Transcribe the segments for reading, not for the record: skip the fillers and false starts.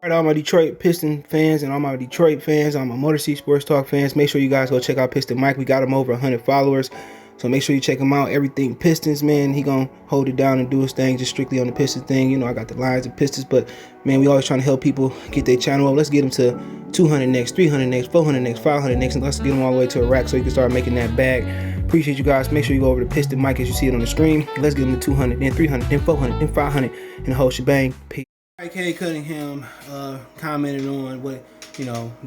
All right, all my Detroit Piston fans and all my Detroit fans, all my Motor City Sports Talk fans, make sure you guys go check out Piston Mike. We got him over 100 followers, so make sure you check him out. Everything Pistons, man, he gonna hold it down and do his thing, just strictly on the Pistons thing. You know, I got the Lions and Pistons, but man, we always trying to help people get their channel up. Let's get them to 200 next, 300 next, 400 next, 500 next, and let's get them all the way to a rack so you can start making that bag. Appreciate you guys. Make sure you go over to Piston Mike as you see it on the screen. Let's get them to 200, then 300, then 400, then 500, and the whole shebang. Peace. Cade Cunningham commented on what,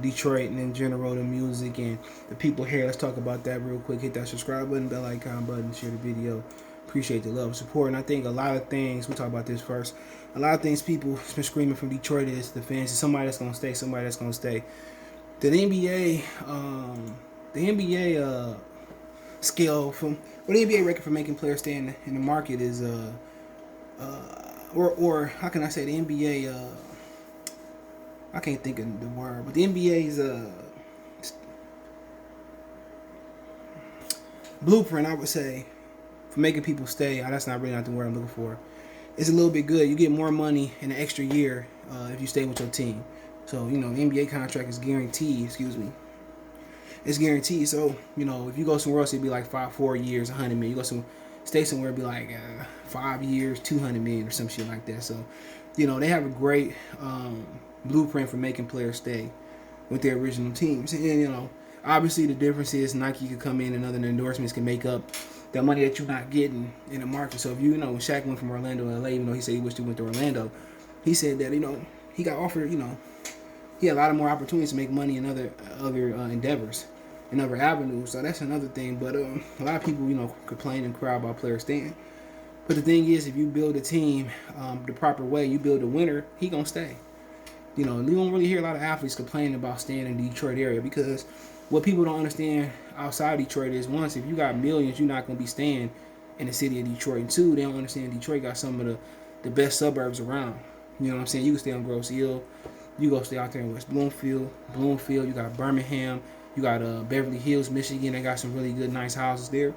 Detroit and in general, the music and the people here. Let's talk about that real quick. Hit that subscribe button, bell icon button, share the video. Appreciate the love and support. And I think a lot of things, we'll talk about this first, a lot of things people been screaming from Detroit is the fans, is somebody that's going to stay, somebody that's going to stay. The NBA scale from, or the NBA record for making players stay in the market is, or how can I say, the NBA, I can't think of the word, but the NBA's blueprint, I would say, for making people stay, that's not the word I'm looking for. It's a little bit good. You get more money in an extra year if you stay with your team. So, the NBA contract is guaranteed, It's guaranteed. So, if you go somewhere else, it'd be like 4 years, 100 million. You go stay somewhere, it'd be like 5 years, 200 million or some shit like that. So, they have a great blueprint for making players stay with their original teams. And, obviously the difference is Nike could come in and other endorsements can make up the money that you're not getting in the market. So if when Shaq went from Orlando to LA, even though he said he wished he went to Orlando, he said that, he got offered, he had a lot of more opportunities to make money in other endeavors and other avenues. So that's another thing. But a lot of people, complain and cry about players staying. But the thing is, if you build a team the proper way, you build a winner, he gonna stay. You don't really hear a lot of athletes complaining about staying in the Detroit area, because what people don't understand outside Detroit is, once, if you got millions, you're not gonna be staying in the city of Detroit. And two, they don't understand Detroit got some of the best suburbs around. You know what I'm saying? You can stay on Grosse Hill, you go stay out there in West Bloomfield, you got Birmingham, you got Beverly Hills, Michigan. They got some really good, nice houses there.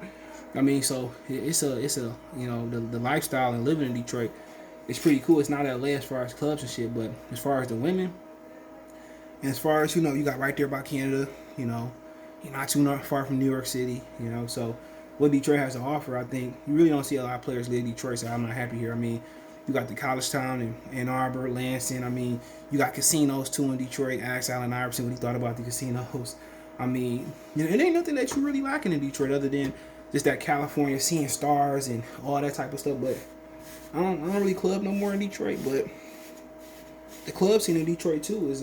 I mean, so it's a the lifestyle and living in Detroit, it's pretty cool. It's not LA as far as clubs and shit, but as far as the women, and as far as, you got right there by Canada, you're not too far from New York City, so what Detroit has to offer, I think you really don't see a lot of players leave Detroit, so I'm not happy here. I mean, you got the college town in Ann Arbor, Lansing. I mean, you got casinos too in Detroit. Ask Allen Iverson what he thought about the casinos. I mean, it ain't nothing that you really lacking in Detroit other than just that California, seeing stars and all that type of stuff. But I don't really club no more in Detroit. But the club scene in Detroit too is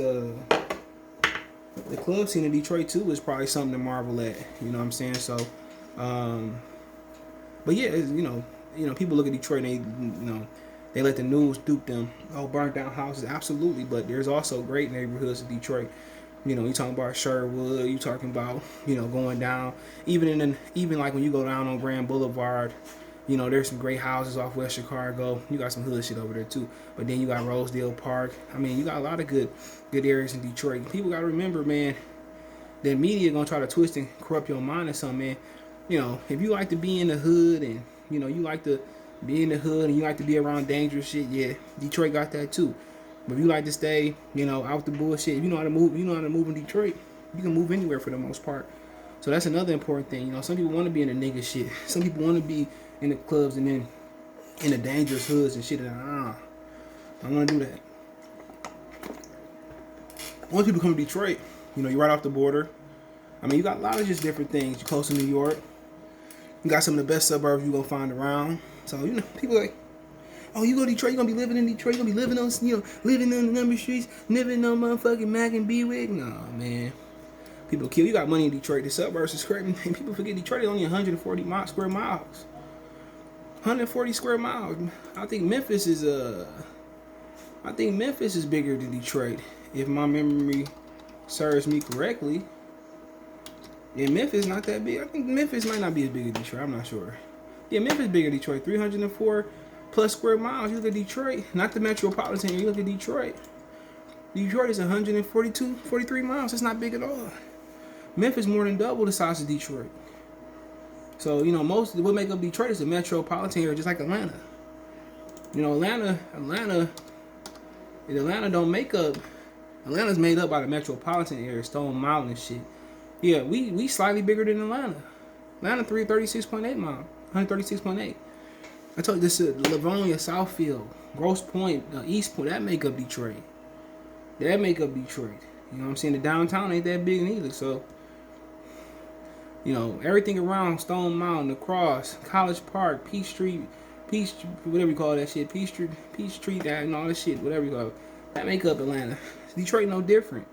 probably something to marvel at. You know what I'm saying? So, but yeah, people look at Detroit and they let the news dupe them. Oh, burnt down houses, absolutely. But there's also great neighborhoods in Detroit. You talking about Sherwood, you talking about, going down, even like when you go down on Grand Boulevard, there's some great houses off West Chicago. You got some hood shit over there too. But then you got Rosedale Park. I mean, you got a lot of good areas in Detroit. People got to remember, man, the media going to try to twist and corrupt your mind or something, man. If you like to be in the hood and, you like to be in the hood and you like to be around dangerous shit, yeah, Detroit got that too. But if you like to stay, out the bullshit, if you know how to move in Detroit, you can move anywhere for the most part. So that's another important thing. Some people want to be in the nigga shit. Some people want to be in the clubs and then in the dangerous hoods and shit. I don't want to do that. Once people come to Detroit, you're right off the border. I mean, you got a lot of just different things. You're close to New York. You got some of the best suburbs you're going to find around. So, people like, oh, you go to Detroit, you're going to be living in Detroit, you're going to be living on, living on the number streets, living on motherfucking Mac and B-Wig. Nah, man. People kill. You got money in Detroit. The suburbs is crazy. And people forget Detroit is only 140 square miles. 140 square miles. I think Memphis is bigger than Detroit, if my memory serves me correctly. Yeah, Memphis not that big. I think Memphis might not be as big as Detroit. I'm not sure. Yeah, Memphis bigger than Detroit. 304 plus square miles. You look at Detroit, not the metropolitan area. You look at Detroit. Detroit is 43 miles. It's not big at all. Memphis more than double the size of Detroit. So, most of what make up Detroit is the metropolitan area, just like Atlanta. Atlanta And Atlanta don't make up. Atlanta's made up by the metropolitan area, Stone Mountain and shit. Yeah, we slightly bigger than Atlanta. Atlanta 336.8 mile, 136.8. I told you this is Livonia, Southfield, Grosse Pointe, East Point. That make up Detroit. That make up Detroit. You know what I'm saying? The downtown ain't that big neither. So, you know, everything around Stone Mountain, the Cross, College Park, Peach, whatever you call that shit, Peach Street, that and all that shit, whatever you call it. That make up Atlanta. Detroit no different.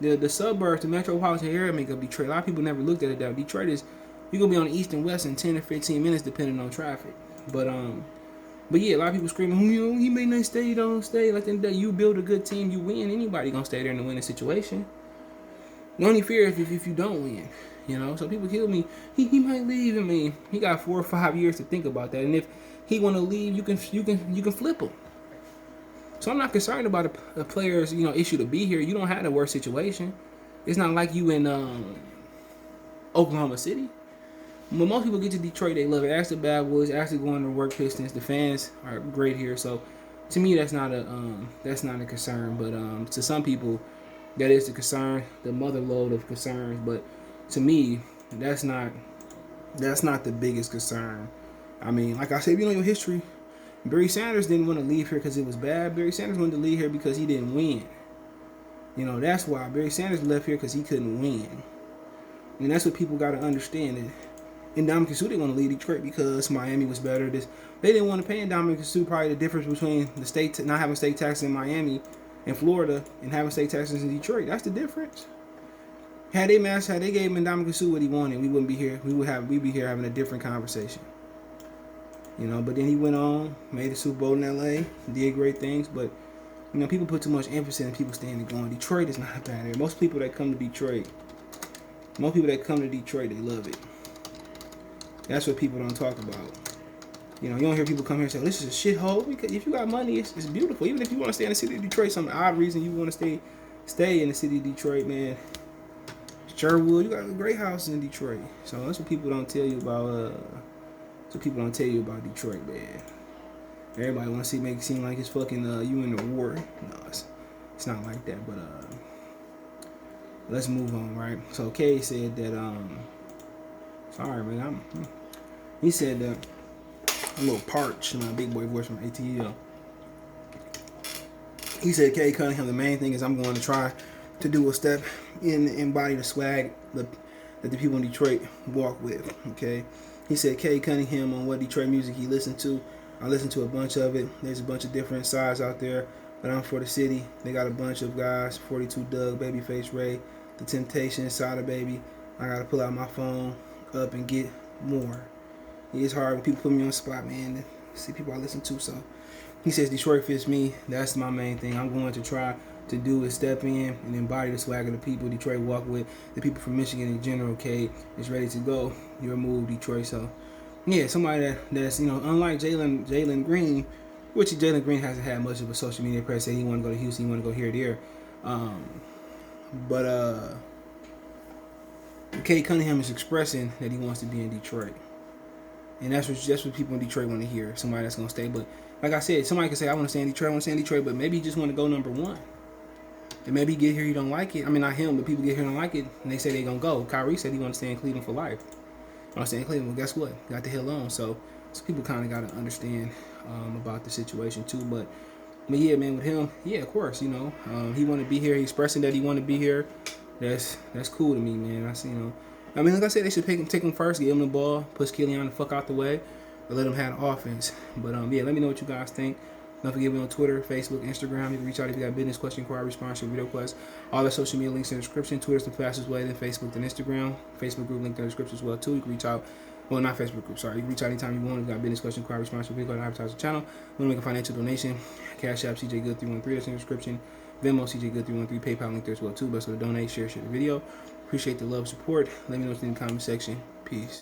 The suburbs, the metropolitan area make up Detroit. A lot of people never looked at it that Detroit is, you're gonna be on the east and west in 10 or 15 minutes depending on traffic. But yeah, a lot of people screaming, you know, he may not stay, don't stay. Like the day you build a good team, you win. Anybody gonna stay there in the winning situation. The only fear is if you don't win. You know, so people kill me. He might leave. I mean, he got 4 or 5 years to think about that. And if he want to leave, you can flip him. So I'm not concerned about a player's issue to be here. You don't have the worst situation. It's not like you in Oklahoma City. When most people get to Detroit, they love it. Ask the Bad Boys, ask the going to work Pistons. The fans are great here. So to me, that's not a concern. But to some people, that is the concern, the mother load of concerns. But to me, that's not the biggest concern. I mean, like I said, your history, Barry Sanders didn't want to leave here because it was bad. Barry Sanders wanted to leave here because he didn't win. That's why Barry Sanders left here, because he couldn't win. And that's what people got to understand. And Ndamukong Suh didn't want to leave Detroit because Miami was better. They didn't want to pay Ndamukong Suh. Probably the difference between the state not having state taxes in Miami and Florida and having state taxes in Detroit. That's the difference. Had they gave Ndamukong Suh what he wanted, we wouldn't be here. We'd be here having a different conversation. But then he went on, made the Super Bowl in LA, did great things, but people put too much emphasis in people staying and going. Detroit is not a bad area. Most people that come to Detroit, they love it. That's what people don't talk about. You don't hear people come here and say, oh, this is a shithole. Because if you got money, it's beautiful. Even if you want to stay in the city of Detroit, some odd reason you want to stay in the city of Detroit, man. Sherwood, you got a great house in Detroit. So that's what people don't tell you about. Detroit, man. Everybody want to make it seem like it's fucking you in the war. No, it's not like that. But let's move on, right? So Cade said that sorry, man. He said that I'm a little parched in my big boy voice from ATL. He said, Cade Cunningham, the main thing is I'm going to try to do a step in embody the swag that the people in Detroit walk with. Okay. He said Cade Cunningham on what Detroit music he listened to. I listened to a bunch of it. There's a bunch of different sides out there, but I'm for the city. They got a bunch of guys, 42 Doug, Babyface Ray, The Temptations, Sada Baby. I got to pull out my phone up and get more. It's hard when people put me on the spot, man, to see people I listen to. So he says Detroit fits me. That's my main thing. I'm going to try to do is step in and embody the swag of the people Detroit walk with. The people from Michigan in general. Cade is ready to go. Your move, Detroit. So yeah, somebody that's unlike Jalen Green, which Jalen Green hasn't had much of a social media press. Say he want to go to Houston, he want to go here or there. But Cade Cunningham is expressing that he wants to be in Detroit, and that's what people in Detroit want to hear. Somebody that's gonna stay. But like I said, somebody can say I want to stay in Detroit, but maybe he just want to go number one. And maybe he get here, he don't like it. I mean, not him, but people get here and don't like it, and they say they gonna go. Kyrie said he want to stay in Cleveland for life. I want to stay in Cleveland. Well, guess what? Got the hell on. So people kind of got to understand about the situation too. But yeah, man, with him, yeah, of course, he want to be here. He's expressing that he want to be here. That's cool to me, man. I mean, like I said, they should take him first, give him the ball, push Killian the fuck out the way, and let him have the offense. But yeah, let me know what you guys think. Don't forget me on Twitter, Facebook, Instagram. You can reach out if you got business question, inquiry, response, or video requests. All the social media links in the description. Twitter's the fastest way, then Facebook, then Instagram. Facebook group link in the description as well too. You can reach out. Well, not Facebook group. Sorry, you can reach out anytime you want. If you got business question, inquiry, response, or video, advertise the channel. Want to make a financial donation? Cash App CJ Good 313. That's in the description. Venmo CJ Good 313. PayPal link there as well too. Best way to donate, share the video. Appreciate the love, support. Let me know what's in the comment section. Peace.